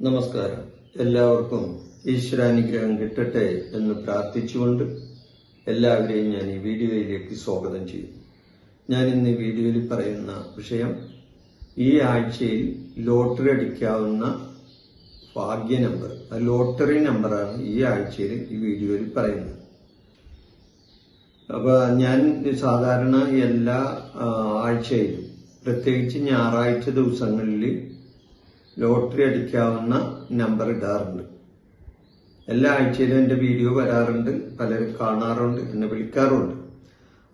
നമസ്കാരം. എല്ലാവർക്കും ഈശ്വരാനുഗ്രഹം കിട്ടട്ടെ എന്ന് പ്രാർത്ഥിച്ചുകൊണ്ട് എല്ലാവരെയും ഞാൻ ഈ വീഡിയോയിലേക്ക് സ്വാഗതം ചെയ്യും. ഞാൻ ഇന്ന് ഈ വീഡിയോയിൽ പറയുന്ന വിഷയം ഈ ആഴ്ചയിൽ ലോട്ടറി അടിക്കാവുന്ന ഭാഗ്യ നമ്പർ, ലോട്ടറി നമ്പറാണ് ഈ ആഴ്ചയിൽ ഈ വീഡിയോയിൽ പറയുന്നത്. അപ്പൊ ഞാൻ സാധാരണ എല്ലാ ആഴ്ചയിലും പ്രത്യേകിച്ച് ഞായറാഴ്ച ദിവസങ്ങളിൽ ലോട്ടറി അടിക്കാവുന്ന നമ്പർ ഇടാറുണ്ട്. എല്ലാ ആഴ്ചയിലും എൻ്റെ വീഡിയോ വരാറുണ്ട്, പലരും കാണാറുണ്ട്, എന്നെ വിളിക്കാറുണ്ട്.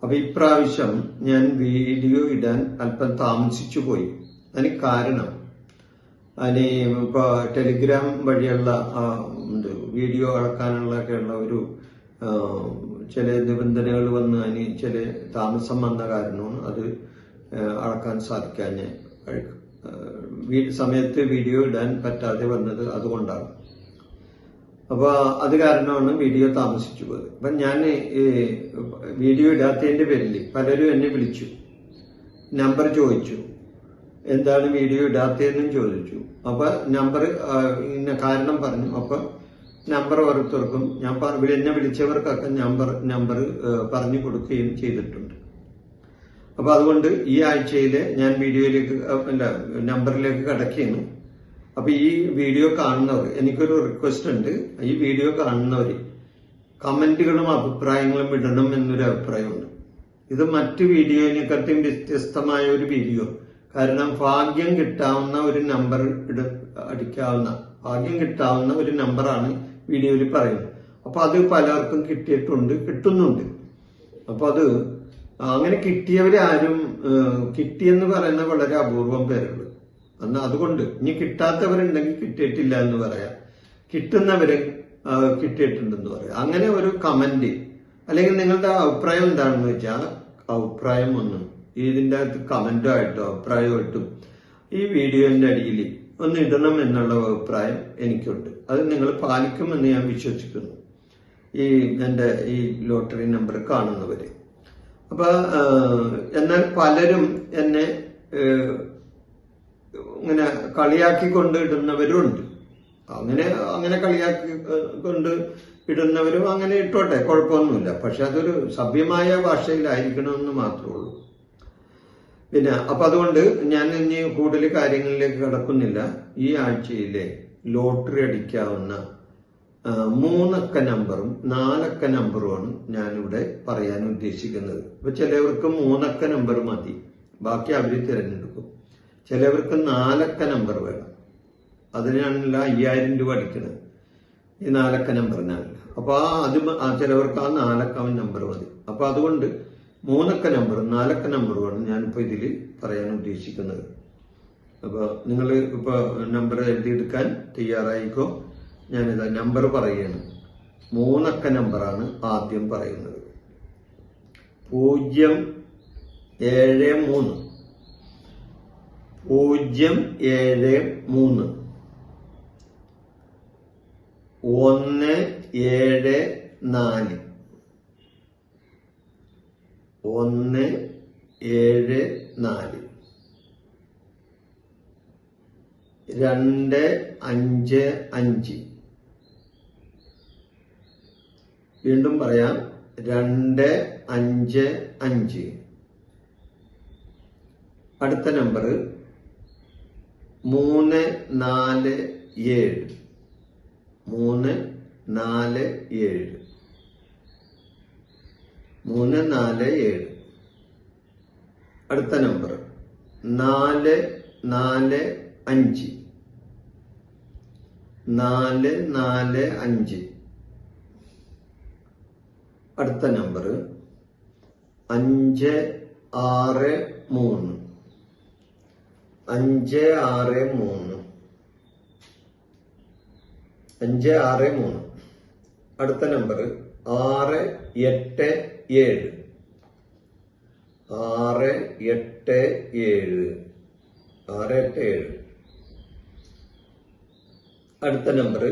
അപ്പൊ ഇപ്രാവശ്യം ഞാൻ വീഡിയോ ഇടാൻ അല്പം താമസിച്ചു പോയി. അതിന് കാരണം ഇപ്പൊ ടെലിഗ്രാം വഴിയുള്ള വീഡിയോ അളക്കാനുള്ള ഒരു ചില നിബന്ധനകൾ വന്ന് അതിന് ചില താമസം വന്ന കാരണമാണ് അത് അളക്കാൻ സാധിക്കാൻ സമയത്ത് വീഡിയോ ഇടാൻ പറ്റാതെ വന്നത് അതുകൊണ്ടാണ്. അപ്പൊ അത് കാരണമാണ് വീഡിയോ താമസിച്ചു പോയത്. അപ്പൊ ഞാൻ വീഡിയോ ഇടാത്തതിന്റെ പേരിൽ പലരും എന്നെ വിളിച്ചു, നമ്പർ ചോദിച്ചു, എന്താണ് വീഡിയോ ഇടാത്തതെന്നും ചോദിച്ചു. അപ്പൊ നമ്പർ ഇന്ന കാരണം പറഞ്ഞു. അപ്പൊ നമ്പർ ഓരോരുത്തർക്കും ഞാൻ എന്നെ വിളിച്ചവർക്കൊക്കെ നമ്പർ പറഞ്ഞു കൊടുക്കുകയും ചെയ്തിട്ടുണ്ട്. അപ്പൊ അതുകൊണ്ട് ഈ ആഴ്ചയിലെ ഞാൻ വീഡിയോയിലേക്ക് നമ്പറിലേക്ക് കടക്കുകയാണ്. അപ്പൊ ഈ വീഡിയോ കാണുന്നവർ, എനിക്കൊരു റിക്വസ്റ്റ് ഉണ്ട്, ഈ വീഡിയോ കാണുന്നവർ കമന്റുകളും അഭിപ്രായങ്ങളും ഇടണം എന്നൊരു അഭിപ്രായമുണ്ട്. ഇത് മറ്റു വീഡിയോയിനെക്കാട്ടും വ്യത്യസ്തമായ ഒരു വീഡിയോ. കാരണം ഭാഗ്യം കിട്ടാവുന്ന ഒരു നമ്പർ ഭാഗ്യം കിട്ടാവുന്ന ഒരു നമ്പറാണ് വീഡിയോയിൽ പറയുന്നത്. അപ്പൊ അത് പലർക്കും കിട്ടുന്നുണ്ട്. അപ്പൊ അത് അങ്ങനെ കിട്ടിയവരാരും കിട്ടിയെന്ന് പറയുന്ന വളരെ അപൂർവം പേരുള്ളൂ. അതുകൊണ്ട് ഇനി കിട്ടാത്തവരുണ്ടെങ്കിൽ കിട്ടിയിട്ടില്ല എന്ന് പറയാം, കിട്ടുന്നവര് കിട്ടിയിട്ടുണ്ടെന്ന് പറയാം. അങ്ങനെ ഒരു കമന്റ് അല്ലെങ്കിൽ നിങ്ങളുടെ അഭിപ്രായം എന്താണെന്ന് വെച്ചാൽ അഭിപ്രായം ഒന്നും ഇതിൻ്റെ അകത്ത് കമന്റോ ആയിട്ടോ അഭിപ്രായമായിട്ടും ഈ വീഡിയോന്റെ അടിയിൽ ഒന്ന് ഇടണം എന്നുള്ള അഭിപ്രായം എനിക്കുണ്ട്. അത് നിങ്ങൾ പാലിക്കുമെന്ന് ഞാൻ വിശ്വസിക്കുന്നു, എന്റെ ഈ ലോട്ടറി നമ്പർ കാണുന്നവര്. അപ്പൊ എന്നാൽ പലരും എന്നെ ഇങ്ങനെ കളിയാക്കിക്കൊണ്ട് ഇടുന്നവരും ഉണ്ട്. അങ്ങനെ കളിയാക്കി കൊണ്ട് ഇടുന്നവരും അങ്ങനെ ഇട്ടോട്ടെ, കുഴപ്പമൊന്നുമില്ല. പക്ഷെ അതൊരു സഭ്യമായ ഭാഷയിലായിരിക്കണമെന്ന് മാത്രമേ ഉള്ളൂ. പിന്നെ അപ്പൊ അതുകൊണ്ട് ഞാൻ ഇനി കൂടുതൽ കാര്യങ്ങളിലേക്ക് കടക്കുന്നില്ല. ഈ ആഴ്ചയിലെ ലോട്ടറി അടിക്കാവുന്ന 3 അക്ക നമ്പറും 4 അക്ക നമ്പറുമാണ് ഞാനിവിടെ പറയാൻ ഉദ്ദേശിക്കുന്നത്. ഇപ്പൊ ചിലവർക്ക് 3 അക്ക നമ്പർ മതി, ബാക്കി അവര് തിരഞ്ഞെടുക്കും. ചിലവർക്ക് 4 അക്ക നമ്പർ വേണം, അതിനാണല്ല 5000 രൂപ അടിക്കുന്നത്, ഈ 4 അക്ക നമ്പറിനാണല്ല. അപ്പൊ ചിലവർക്ക് ആ 4 അക്ക നമ്പർ മതി. അപ്പൊ അതുകൊണ്ട് 3 അക്ക നമ്പറും 4 അക്ക നമ്പറുമാണ് ഞാനിപ്പോ ഇതിൽ പറയാൻ ഉദ്ദേശിക്കുന്നത്. അപ്പൊ നിങ്ങൾ ഇപ്പൊ നമ്പർ എഴുതിയെടുക്കാൻ തയ്യാറായിക്കോ. ഞാനിതാ നമ്പർ പറയുകയാണ്. 3 അക്ക നമ്പറാണ് ആദ്യം പറയുന്നത്. 073 073 174 174 255. വീണ്ടും പറയാം, 255. അടുത്ത നമ്പർ 347 347 347. അടുത്ത നമ്പർ 445 445. അടുത്ത നമ്പർ 563 563 563. അടുത്ത നമ്പർ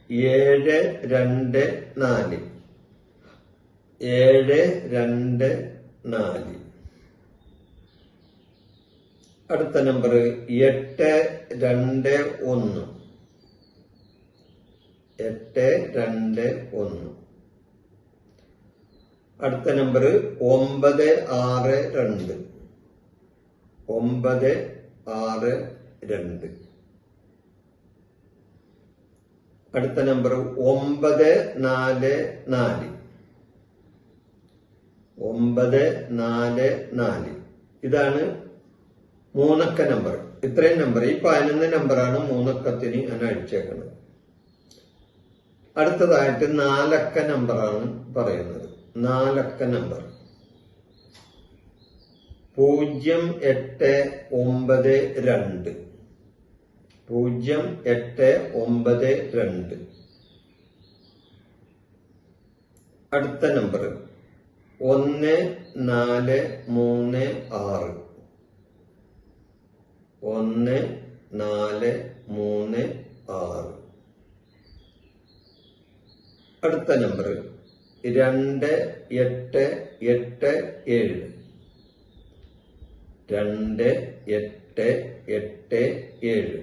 687 687 687. അടുത്ത നമ്പർ 724 724. അടുത്ത നമ്പർ 821 821. അടുത്ത നമ്പർ 962. 962. അടുത്ത നമ്പർ 944. 944. ഇതാണ് 3 അക്ക നമ്പർ. ഇത്രയും നമ്പർ, ഈ 11 നമ്പറാണ് 3 അക്കത്തിന് ഞാൻ അടിച്ചേക്കുന്നത്. അടുത്തതായിട്ട് 4 അക്ക നമ്പറാണ് പറയുന്നത്. 4 അക്ക നമ്പർ 0892. 0892. അടുത്ത നമ്പർ 1436. 1436.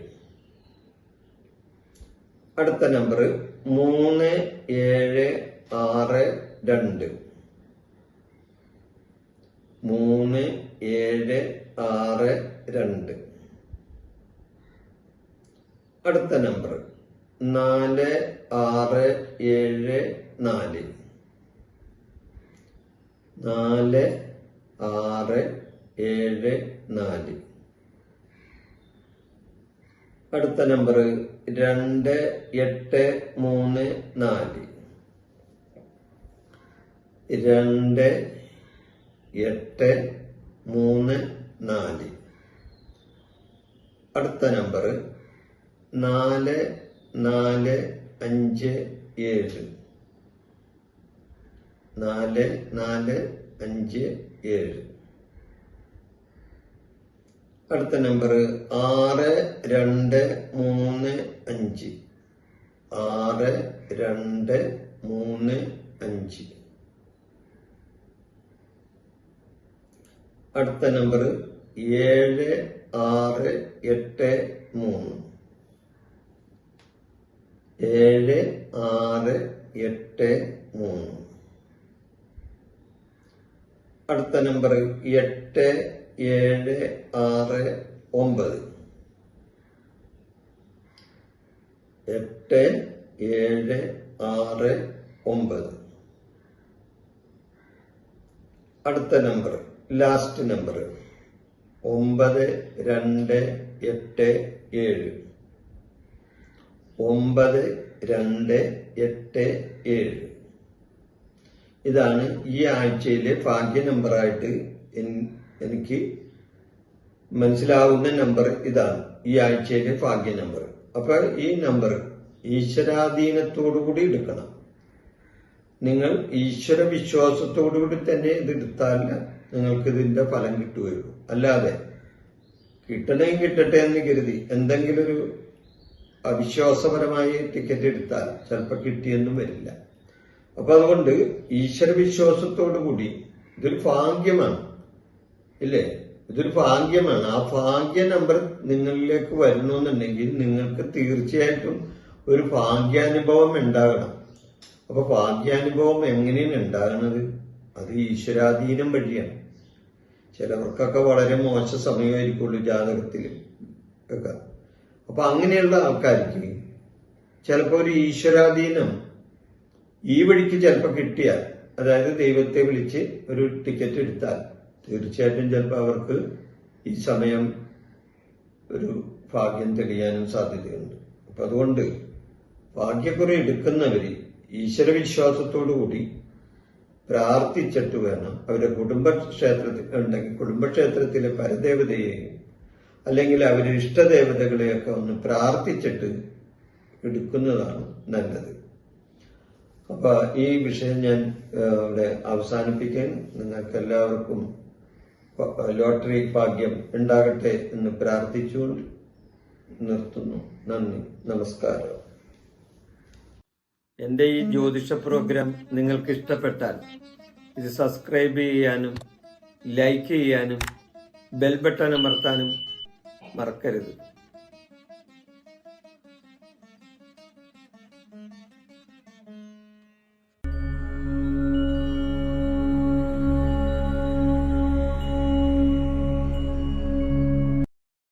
അടുത്ത നമ്പർ 2887. 2887. അടുത്ത നമ്പർ 3762. 3762. അടുത്ത നമ്പർ 4674. 4674. അടുത്ത നമ്പർ 2834. 2834. അടുത്ത നമ്പർ 4457. 4457. അടുത്ത നമ്പർ 6235. 6235. അടുത്ത നമ്പർ 7683. 7683. അടുത്ത നമ്പർ 8769. 8769. അടുത്ത നമ്പർ, ലാസ്റ്റ് നമ്പർ 9287. 9287. ഇതാണ് ഈ ആഴ്ചയിലെ ഭാഗ്യ നമ്പറായിട്ട് എനിക്ക് മനസ്സിലാവുന്ന നമ്പർ. ഇതാണ് ഈ ആഴ്ചയിലെ ഭാഗ്യ നമ്പർ. അപ്പൊ ഈ നമ്പർ ഈശ്വരാധീനത്തോടുകൂടി എടുക്കണം. നിങ്ങൾ ഈശ്വര വിശ്വാസത്തോടുകൂടി തന്നെ ഇത് എടുത്താൽ നിങ്ങൾക്ക് ഇതിന്റെ ഫലം കിട്ടുകയുള്ളൂ. അല്ലാതെ കിട്ടണമെങ്കിൽ കിട്ടട്ടെ എന്ന് കരുതി എന്തെങ്കിലും ഒരു അവിശ്വാസപരമായി ടിക്കറ്റ് എടുത്താൽ ചിലപ്പോൾ കിട്ടിയെന്നും വരില്ല. അപ്പൊ അതുകൊണ്ട് ഈശ്വര വിശ്വാസത്തോടുകൂടി ഇതൊരു ഭാഗ്യമാണ്, ഇല്ലേ? ഇതൊരു ഭാഗ്യമാണ്. ആ ഭാഗ്യ നമ്പർ നിങ്ങളിലേക്ക് വരണമെന്നുണ്ടെങ്കിൽ നിങ്ങൾക്ക് തീർച്ചയായിട്ടും ഒരു ഭാഗ്യാനുഭവം ഉണ്ടാകണം. അപ്പൊ ഭാഗ്യാനുഭവം എങ്ങനെയാണ് ഉണ്ടാകുന്നത്? അത് ഈശ്വരാധീനം വഴിയാണ്. ചിലവർക്കൊക്കെ വളരെ മോശ സമയമായിരിക്കുള്ളൂ ജാതകത്തിൽ ഒക്കെ. അപ്പൊ അങ്ങനെയുള്ള ആൾക്കാർക്ക് ചിലപ്പോൾ ഒരു ഈശ്വരാധീനം ഈ വഴിക്ക് ചിലപ്പോൾ കിട്ടിയാൽ, അതായത് ദൈവത്തെ വിളിച്ച് ഒരു ടിക്കറ്റ് എടുത്താൽ തീർച്ചയായിട്ടും ചിലപ്പോൾ അവർക്ക് ഈ സമയം ഒരു ഭാഗ്യം തെളിയാനും സാധ്യതയുണ്ട്. അപ്പൊ അതുകൊണ്ട് ഭാഗ്യക്കുറി എടുക്കുന്നവര് ഈശ്വരവിശ്വാസത്തോടുകൂടി പ്രാർത്ഥിച്ചിട്ട് വേണം. അവരുടെ കുടുംബക്ഷേത്രത്തിൽ ഉണ്ടെങ്കിൽ കുടുംബക്ഷേത്രത്തിലെ പരദേവതയെയും അല്ലെങ്കിൽ അവരുടെ ഇഷ്ടദേവതകളെയൊക്കെ ഒന്ന് പ്രാർത്ഥിച്ചിട്ട് എടുക്കുന്നതാണ് നല്ലത്. അപ്പൊ ഈ വിഷയം ഞാൻ ഇവിടെ അവസാനിപ്പിക്കാൻ നിങ്ങൾക്ക് എല്ലാവർക്കും ലോട്ടറി ഭാഗ്യം ഉണ്ടാകട്ടെ എന്ന് പ്രാർത്ഥിച്ചുകൊണ്ട് നിർത്തുന്നു. നന്ദി, നമസ്കാരം. എൻ്റെ ഈ ജ്യോതിഷ പ്രോഗ്രാം നിങ്ങൾക്ക് ഇഷ്ടപ്പെട്ടാൽ ഇത് സബ്സ്ക്രൈബ് ചെയ്യാനും ലൈക്ക് ചെയ്യാനും ബെൽ ബട്ടൺ അമർത്താനും മറക്കരുത്.